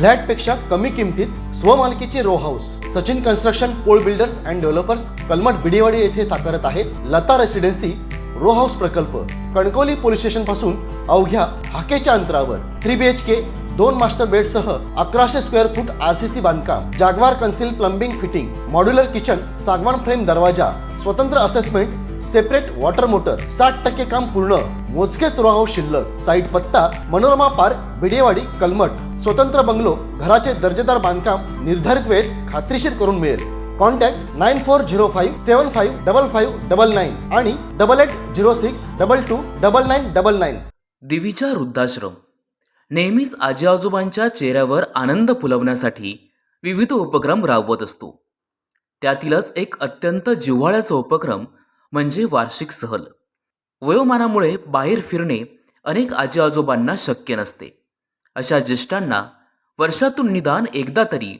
फ्लॅटपेक्षा कमी किमतीत स्वमालकीचे रो हाऊस सचिन कन्स्ट्रक्शन पोल builders and developers Kalmath Bidewadi येथे साकारत आहे लता रेसिडेन्सी रो हाऊस प्रकल्प। कणकवली पोलीस स्टेशन पासून अवघ्या हाकेच्या अंतरावर 3 BHK 2 मास्टर बेड सह 1100 स्क्वेअर फूट RCC बांधकाम, Jaguar concealed plumbing fitting, modular kitchen, सागवान फ्रेम दरवाजा, स्वतंत्र असेसमेंट, सेपरेट वॉटर मोटर, 60% काम पूर्ण, मोजकेच रो हाऊस शिल्लक। साईट पत्ता मनोरमा पार्क बिडेवाडी कलमठ। स्वतंत्र बंगलो, घराचे दर्जेदार बांधकाम निर्धारित वेळेत खात्रीशीर करून मिळेल। कॉन्टॅक्ट 9405755599 आणि 8806229999। देवीचा वृद्धाश्रम नेहमीच आजी आजोबांच्या चेहऱ्यावर आनंद फुलवण्यासाठी विविध उपक्रम राबवत असतो। त्यातीलच एक अत्यंत जिव्हाळ्याचा उपक्रम म्हणजे वार्षिक सहल। वयोमानामुळे बाहेर फिरणे अनेक आजी आजोबांना शक्य नसते। अशा ज्येष्ठांना वर्षातून निदान एकदा तरी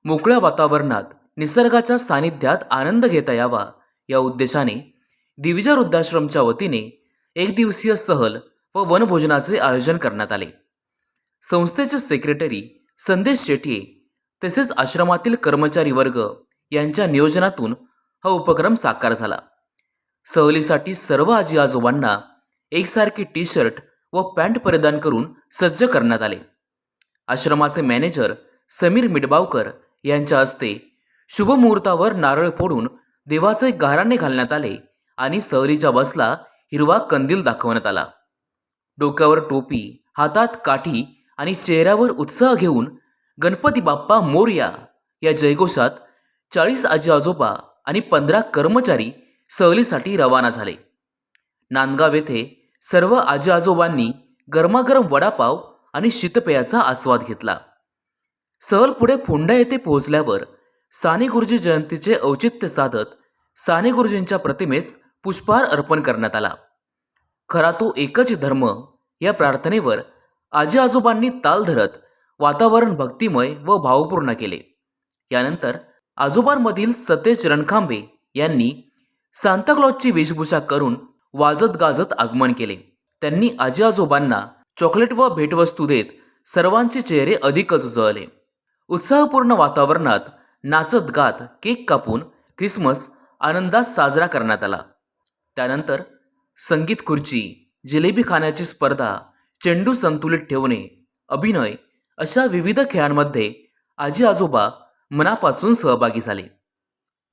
मोकळ्या वातावरणात निसर्गाच्या सानिध्यात आनंद घेता यावा या उद्देशाने दिविजा वृद्धाश्रमच्या वतीने एक दिवसीय सहल व वनभोजनाचे आयोजन करण्यात आले। संस्थेचे सेक्रेटरी संदेश शेट्ये तसेच आश्रमातील कर्मचारी वर्ग यांच्या नियोजनातून हा उपक्रम साकार झाला। सहलीसाठी सर्व आजी आजोबांना एकसारखी टी-शर्ट व पॅन्ट परिधान करून सज्ज करण्यात आले। आश्रमाचे मॅनेजर समीर मिडबावकर यांच्या हस्ते शुभ मुहूर्तावर नारळ फोडून देवाचे गाराणे घालण्यात आले आणि सहलीच्या बसला हिरवा कंदील दाखवण्यात आला। डोक्यावर टोपी, हातात काठी आणि चेहऱ्यावर उत्साह घेऊन गणपती बाप्पा मोरया या जयघोषात 40 आजी आजोबा आणि 15 कर्मचारी सहलीसाठी रवाना झाले। नांदगाव येथे सर्व आजी आजोबांनी गरमागरम वडापाव आणि शीतपेयाचा आस्वाद घेतला। सहल पुढे फोंडा येथे पोहोचल्यावर साने गुरुजी जयंतीचे औचित्य साधत साने गुरुजींच्या प्रतिमेस पुष्पहार अर्पण करण्यात आला। खरा तो एकच धर्म या प्रार्थनेवर आजी आजोबांनी ताल धरत वातावरण भक्तिमय व भावपूर्ण केले। यानंतर आजोबांमधील सतेज रणखांबे यांनी सांताक्लॉजची वेशभूषा करून वाजत गाजत आगमन केले। त्यांनी आजी आजोबांना चॉकलेट व भेटवस्तू देत सर्वांचे चेहरे अधिकच उजळले। उत्साहपूर्ण वातावरणात नाचत गात केक कापून ख्रिसमस आनंदात साजरा करण्यात आला। त्यानंतर संगीत खुर्ची, जिलेबी खाण्याची स्पर्धा, चेंडू संतुलित ठेवणे, अभिनय अशा विविध खेळांमध्ये आजी आजोबा मनापासून सहभागी झाले।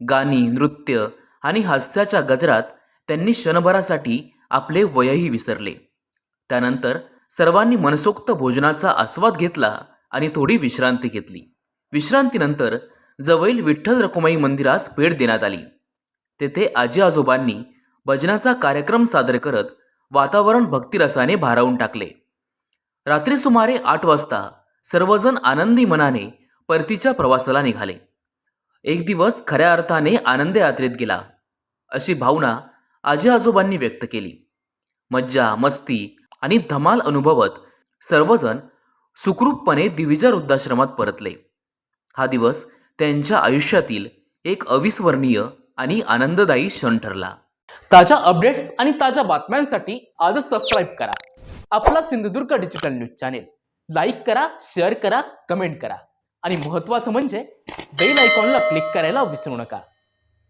गाणी, नृत्य आणि हास्याच्या गजरात त्यांनी क्षणभरासाठी आपले वयही विसरले। त्यानंतर सर्वांनी मनसोक्त भोजनाचा आस्वाद घेतला आणि थोडी विश्रांती घेतली। विश्रांतीनंतर जवळील विठ्ठल रखुमाई मंदिरास भेट देण्यात आली। तेथे आजी आजोबांनी भजनाचा कार्यक्रम सादर करत वातावरण भक्तिरसाने भारावून टाकले। रात्री सुमारे 8 वाजता सर्वजण आनंदी मनाने परतीच्या प्रवासाला निघाले। एक दिवस खऱ्या अर्थाने आनंद यात्रेत गेला अशी भावना आजी आजोबांनी व्यक्त केली। मज्जा, मस्ती आणि धमाल अनुभवत सर्वजण सुखरूपपणे दिविजा वृद्धाश्रमात परतले। हा दिवस त्यांच्या आयुष्यातील एक अविस्मरणीय आणि आनंददायी क्षण ठरला। ताज्या अपडेट्स आणि ताज्या बातम्यांसाठी आजच सबस्क्राईब करा आपला Sindhudurg digital news channel. Like करा, शेअर करा, कमेंट करा आणि महत्त्वाचं म्हणजे बेल आयकॉनला क्लिक करायला विसरू नका।